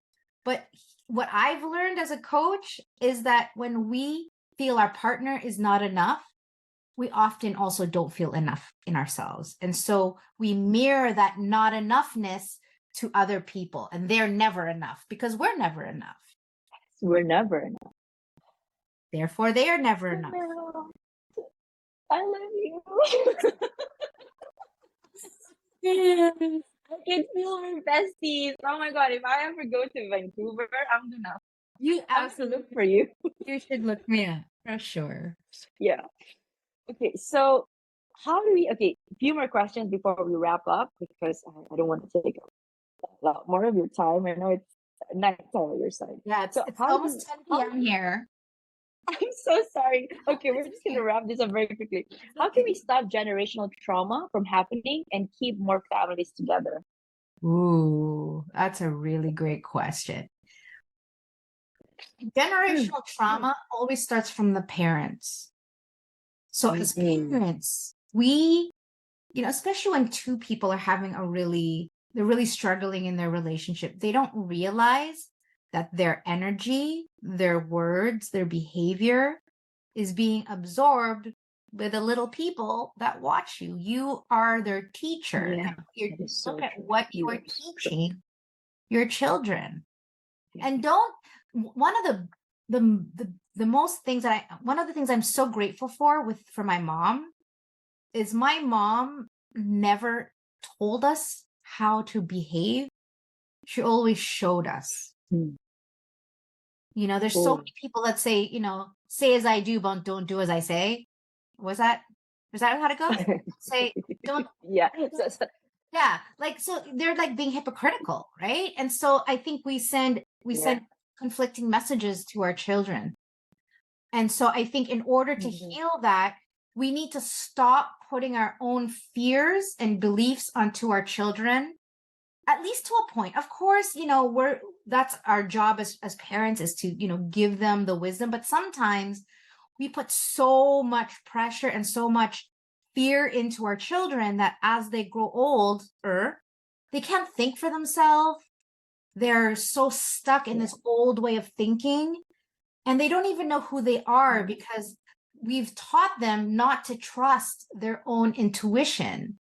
But what I've learned as a coach is that when we feel our partner is not enough, we often also don't feel enough in ourselves. And so we mirror that not enoughness to other people, and they're never enough because we're never enough. We're never enough. Therefore, they are never enough. I love you. I can feel we're besties. Oh my god, if I ever go to Vancouver, I'm gonna have to look for you. You should look me up for sure. Yeah. Okay, so how do we a few more questions before we wrap up because I don't want to take a lot more of your time. I know it's night time on your side. Yeah, it's how almost 10 p.m. here. I'm so sorry. Okay, we're just gonna wrap this up very quickly. How can we stop generational trauma from happening and keep more families together? Ooh, that's a really great question. Generational trauma always starts from the parents. So as parents, we, especially when two people are having they're really struggling in their relationship, they don't realize that their energy, their words, their behavior is being absorbed by the little people that watch you. You are their teacher. Yeah, look at what you are teaching your children. And don't, one of the most things one of the things I'm so grateful for my mom is my mom never told us how to behave. She always showed us. There's so many people that say, say as I do, but don't do as I say. Is that how it goes? Say, don't. Yeah. Yeah. So they're like being hypocritical, right? And so I think we send conflicting messages to our children. And so I think in order to heal that, we need to stop putting our own fears and beliefs onto our children, at least to a point. Of course, that's our job as parents, is to, give them the wisdom. But sometimes we put so much pressure and so much fear into our children that as they grow older, they can't think for themselves. They're so stuck in this old way of thinking, and they don't even know who they are because we've taught them not to trust their own intuition.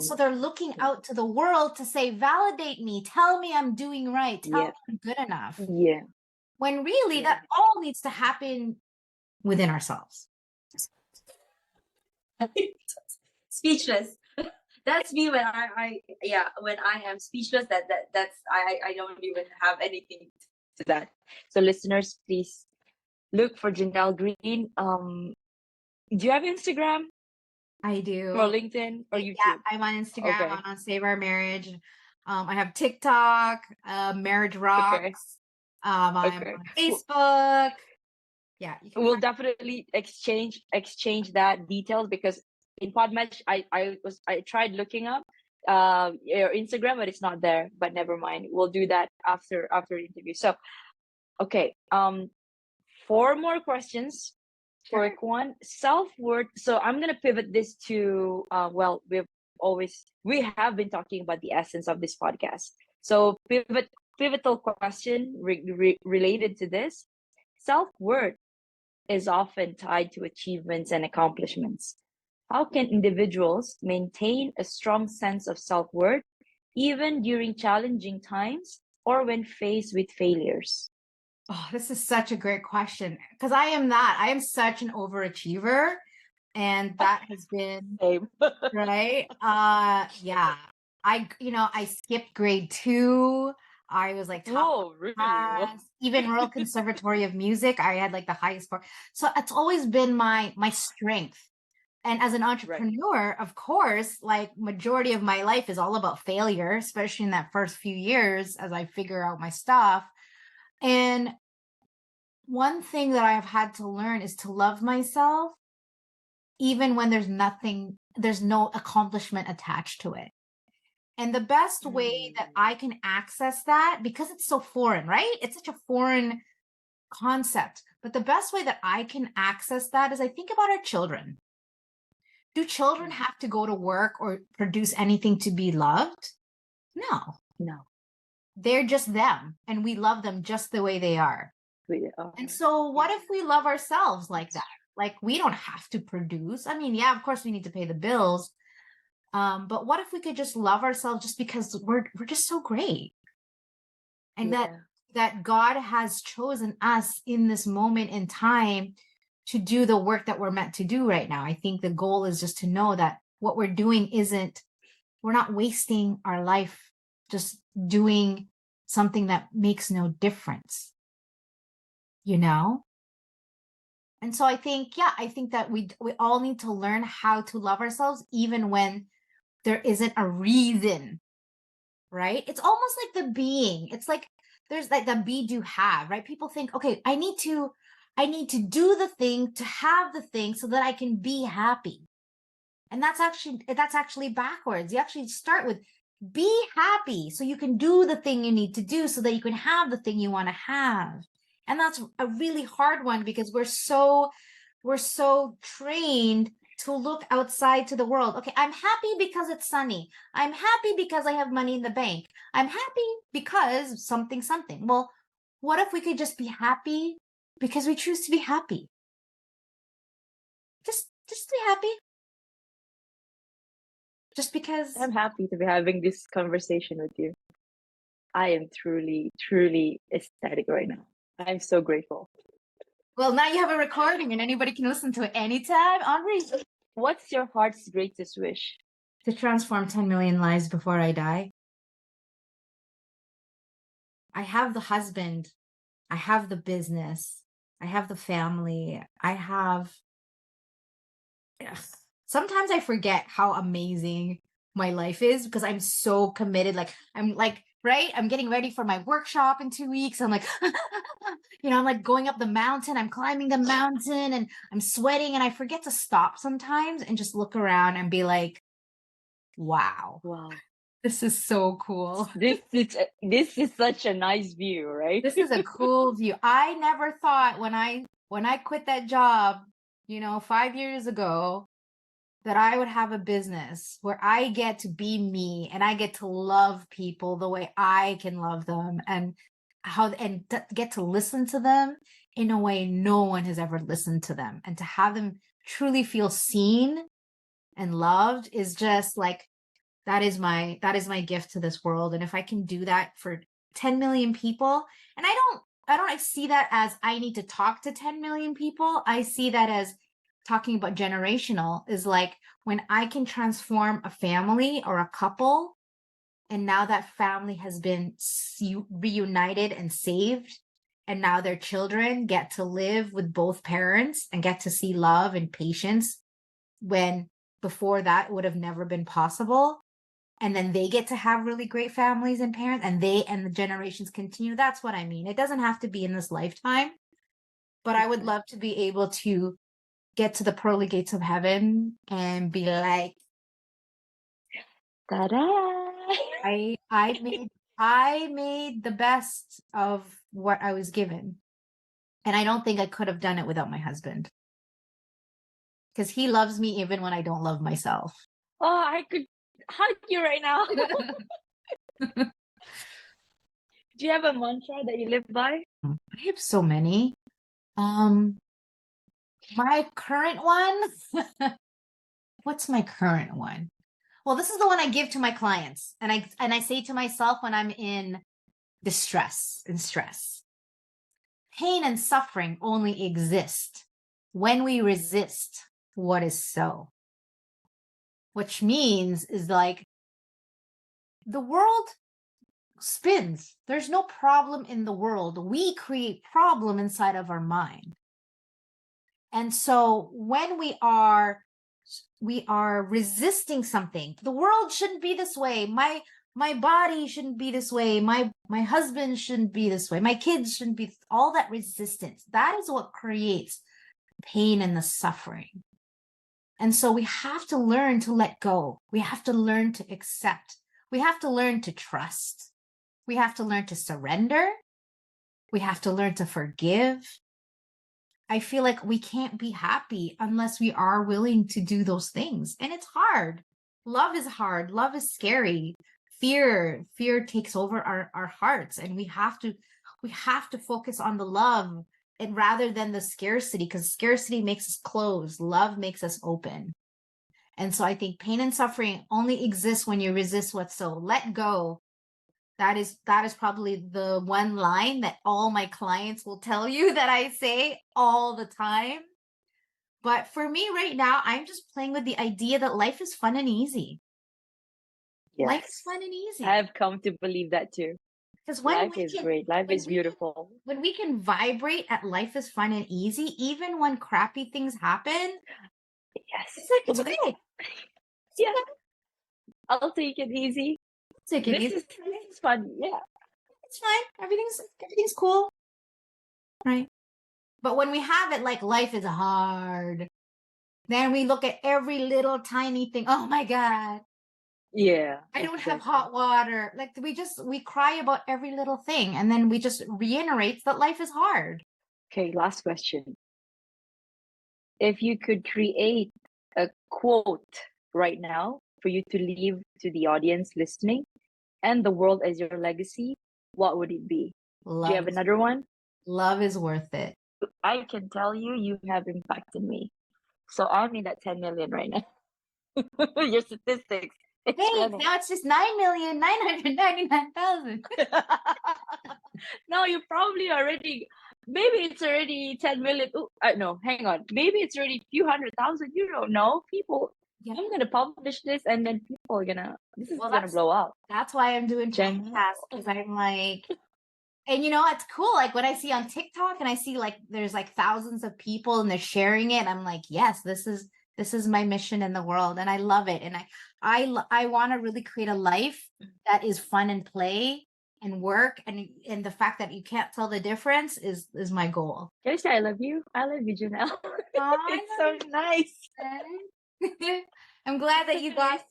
So they're looking out to the world to say, validate me, tell me I'm doing right, tell me I'm good enough. Yeah. When really that all needs to happen within ourselves. Speechless. That's me when when I am speechless. That's I don't even have anything to that. So listeners, please look for Jeanell Greene. Do you have Instagram? I do. Or LinkedIn or YouTube? Yeah, I'm on Instagram. I'm on Save Our Marriage. I have TikTok, Marriage Rocks. I'm on Facebook. Yeah, we'll definitely exchange that details, because in Podmatch I tried looking up your Instagram, but it's not there. But never mind, we'll do that after the interview. So okay, 4 more questions. Quick one. Self-worth. So I'm gonna pivot this to we have been talking about the essence of this podcast. So pivotal question related to this. Self-worth is often tied to achievements and accomplishments. How can individuals maintain a strong sense of self-worth even during challenging times or when faced with failures? Oh, this is such a great question, because I am such an overachiever, and that has been right. Yeah. I skipped grade 2. I was like top Oh, really? Well, class. Even Royal Conservatory of Music, I had like the highest score. So it's always been my strength. And as an right. entrepreneur, of course, like majority of my life is all about failure, especially in that first few years as I figure out my stuff. And one thing that I've had to learn is to love myself even when there's no accomplishment attached to it. And the best way that Mm, I can access that, because it's so foreign, right? It's such a foreign concept. But the best way that I can access that is I think about our children. Do children mm, have to go to work or produce anything to be loved? No, no, they're just them, and we love them just the way they are. we And are. so, Yeah, what if we love ourselves like that's that? Like, we don't have to produce. I mean, yeah, of course, we need to pay the bills. But what if we could just love ourselves just because we're just so great, and true. that God has chosen us in this moment in time to do the work that we're meant to do right now. I think the goal is just to know that what we're doing isn't, we're not wasting our life just doing something that makes no difference, you know? And so I think, yeah, I think that we all need to learn how to love ourselves even when there isn't a reason, right? It's almost like the being. It's like there's like the be do have, right? People think, okay, I need to do the thing to have the thing so that I can be happy. And that's actually backwards. You actually start with be happy so you can do the thing you need to do so that you can have the thing you want to have. And that's a really hard one because we're so trained to look outside to the world. Okay, I'm happy because it's sunny. I'm happy because I have money in the bank. I'm happy because something something. Well, what if we could just be happy because we choose to be happy? Just be happy just because. I'm happy to be having this conversation with you. I am truly, truly ecstatic right now. I'm so grateful. Well, now you have a recording and anybody can listen to it anytime. Henri, What's your heart's greatest wish? to transform 10 million lives before I die. I have the husband, I have the business, I have the family, I have. Ugh. Sometimes I forget how amazing my life is because I'm so committed. Like, I'm like, right? I'm getting ready for my workshop in 2 weeks. I'm like, I'm like going up the mountain. I'm climbing the mountain and I'm sweating and I forget to stop sometimes and just look around and be like, wow, Wow. this is so cool. This is such a nice view, right? This is a cool view. I never thought when I quit that job, 5 years ago, that I would have a business where I get to be me and I get to love people the way I can love them and get to listen to them in a way no one has ever listened to them, and to have them truly feel seen and loved is just like, that is my gift to this world. And if I can do that for 10 million people, and I don't see that as I need to talk to 10 million people. I see that as talking about generational, is like when I can transform a family or a couple, and now that family has been reunited and saved, and now their children get to live with both parents and get to see love and patience when before that would have never been possible, and then they get to have really great families and parents, and the generations continue. That's what I mean. It doesn't have to be in this lifetime, but I would Exactly. love to be able to get to the pearly gates of heaven and be like, Ta-da! I made the best of what I was given. And I don't think I could have done it without my husband, because he loves me even when I don't love myself. Oh, I could hug you right now. Do you have a mantra that you live by? I have so many. Um, my current one, what's my current one? Well, this is the one I give to my clients, and I say to myself when I'm in distress and stress. Pain and suffering only exist when we resist what is so. Which means is like, the world spins. There's no problem in the world. We create problem inside of our mind. And so when we are resisting something, the world shouldn't be this way. My body shouldn't be this way. My husband shouldn't be this way. My kids shouldn't be, all that resistance. That is what creates pain and the suffering. And so we have to learn to let go. We have to learn to accept. We have to learn to trust. We have to learn to surrender. We have to learn to forgive. I feel like we can't be happy unless we are willing to do those things. And it's hard. Love is hard. Love is scary. Fear takes over our hearts, and we have to focus on the love, and rather than the scarcity, because scarcity makes us close. Love makes us open. And so I think pain and suffering only exists when you resist what's so. Let go. That is probably the one line that all my clients will tell you that I say all the time. But for me right now, I'm just playing with the idea that life is fun and easy. Yes. Life is fun and easy. I have come to believe that too. Because life is great. Life is beautiful. When we can vibrate at life is fun and easy, even when crappy things happen, yes, it's like, it's okay. Yeah, I'll take it easy. Take it easy. This is fun. Yeah, it's fine. Everything's cool, right? But when we have it like life is hard, then we look at every little tiny thing. Oh my God. Yeah. I don't have hot water. Like we cry about every little thing, and then we just reiterate that life is hard. Okay, last question. If you could create a quote right now for you to leave to the audience listening and the world as your legacy, what would it be? Do you have another one? Love is worth it. I can tell you have impacted me. So I'm in that 10 million right now. Your statistics. Hey, now it's just 9,999,000. No, you probably already, maybe it's already 10 million. Ooh, no, hang on. Maybe it's already a few 100,000. You don't know. People, yeah. I'm going to publish this, and then people are this is going to blow up. That's why I'm doing podcasts, because I'm like, and it's cool. Like when I see on TikTok and I see like, there's like thousands of people and they're sharing it. I'm like, yes, this is my mission in the world, and I love it. And I want to really create a life that is fun and play and work, and the fact that you can't tell the difference is my goal. Can I say I love you? I love you, Jeanell. It's so nice. I'm glad that you got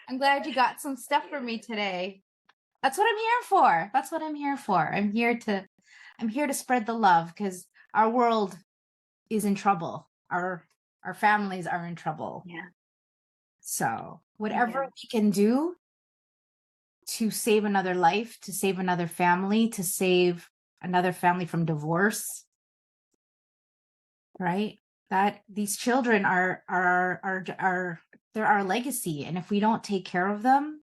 I'm glad you got some stuff for me today. That's what I'm here for. That's what I'm here for. I'm here to spread the love, because our world is in trouble. Our families are in trouble. Yeah. So whatever we can do to save another life, to save another family, to save another family from divorce, right? That these children are they're our legacy. And if we don't take care of them,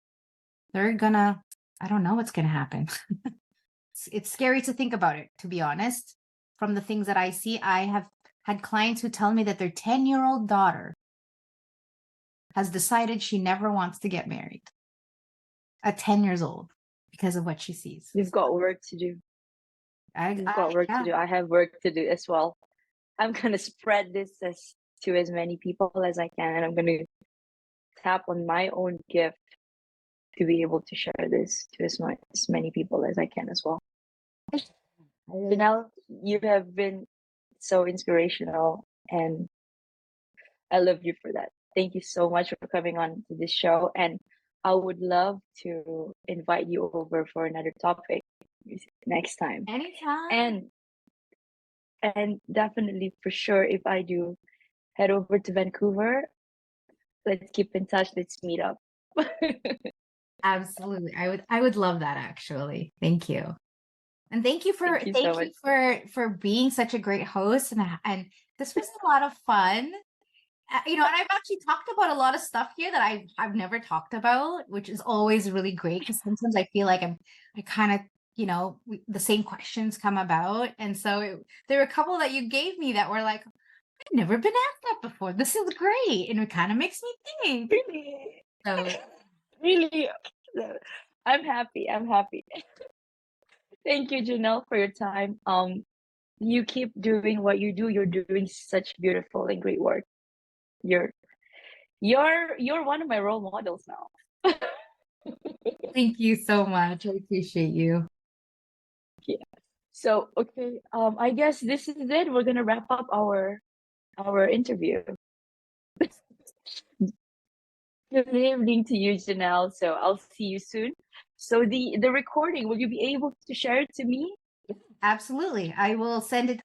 they're gonna, I don't know what's gonna happen. It's scary to think about it, to be honest. From the things that I see, I have had clients who tell me that their 10-year-old daughter has decided she never wants to get married at 10 years old because of what she sees. You've got work to do. You've got work to do. I have work to do as well. I'm going to spread this to as many people as I can, and I'm going to tap on my own gift to be able to share this to as many people as I can as well. Jeanell, you have been so inspirational, and I love you for that. Thank you so much for coming on to this show, and I would love to invite you over for another topic next time. Anytime. And definitely, for sure, if I do head over to Vancouver, let's keep in touch. Let's meet up. Absolutely. I would love that, actually. Thank you. And thank you for being such a great host. And this was a lot of fun. And I've actually talked about a lot of stuff here that I've never talked about, which is always really great, because sometimes I feel like I kind of, the same questions come about. And so there were a couple that you gave me that were like, I've never been asked that before. This is great. And it kind of makes me think. Really? So really, I'm happy. I'm happy. Thank you, Janelle, for your time. You keep doing what you do. You're doing such beautiful and great work. You're you're one of my role models now. Thank you so much. I appreciate you. Yeah. So okay, I guess this is it. We're gonna wrap up our interview. Good evening to you, Janelle. So I'll see you soon. So the recording, will you be able to share it to me? Absolutely. I will send it